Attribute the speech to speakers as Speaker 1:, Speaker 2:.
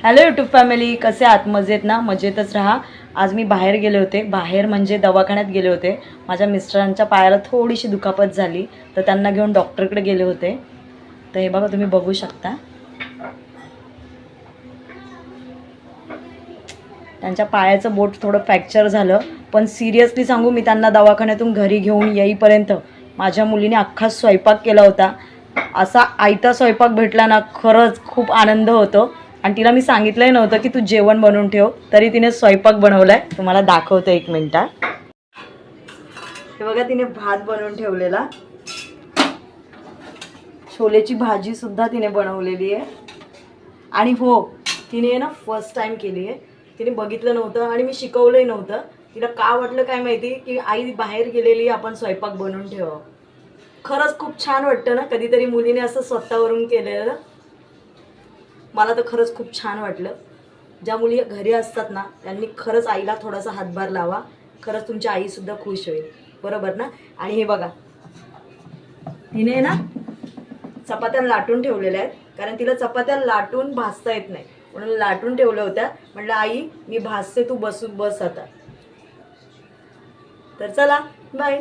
Speaker 1: Hello YouTube family, कसे आहात? मजेत ना? मजेतच राहा. आज मी बाहेर गेले होते, बाहेर म्हणजे दवाखान्यात गेले होते. माझ्या मिस्टरांच्या पायाला थोडीशी दुखापत झाली, तर त्यांना घेऊन डॉक्टरकडे गेले होते. तर हे बघा, तुम्ही बघू शकता त्यांच्या पायाचं बोट थोडं फ्रॅक्चर झालं. पण सिरियसली सांगू, मी त्यांना दवाखान्यातून घरी घेऊन येईपर्यंत माझ्या मुलीने अख्खा स्वयंपाक केला होता. असा आयता स्वयंपाक भेटला ना, खरंच खूप आनंद होतो. आणि तिला मी सांगितलंही नव्हतं की तू जेवण बनवून ठेव, तरी तिने स्वयंपाक बनवलाय. तुम्हाला दाखवतो एक मिनिटात. हे बघा, तिने भात बनवून ठेवलेला, छोलेची भाजी सुद्धा तिने बनवलेली आहे. आणि हो, तिने ना फर्स्ट टाइम केली आहे. तिने बघितलं नव्हतं आणि मी शिकवलंही नव्हतं. तिला का वाटलं काय माहिती की आई बाहेर गेलेली, आपण स्वयंपाक बनवून ठेवावं. खरंच खूप छान वाटतं ना कधीतरी मुलीने असं स्वतःवरून केलेलं. मला तर खरंच खूप छान वाटलं. ज्या मुली घरी असतात ना, त्यांनी खरंच आईला थोडासा हातभार लावा. खरंच तुमची आईसुद्धा खुश होईल, बरोबर ना? आणि हे बघा, तिने ना चपात्या लाटून ठेवलेल्या आहेत, कारण तिला चपात्या लाटून भाजता येत नाही, म्हणून लाटून ठेवल्या होत्या. म्हटलं आई, मी भाजते, तू बस आता. तर चला, बाय.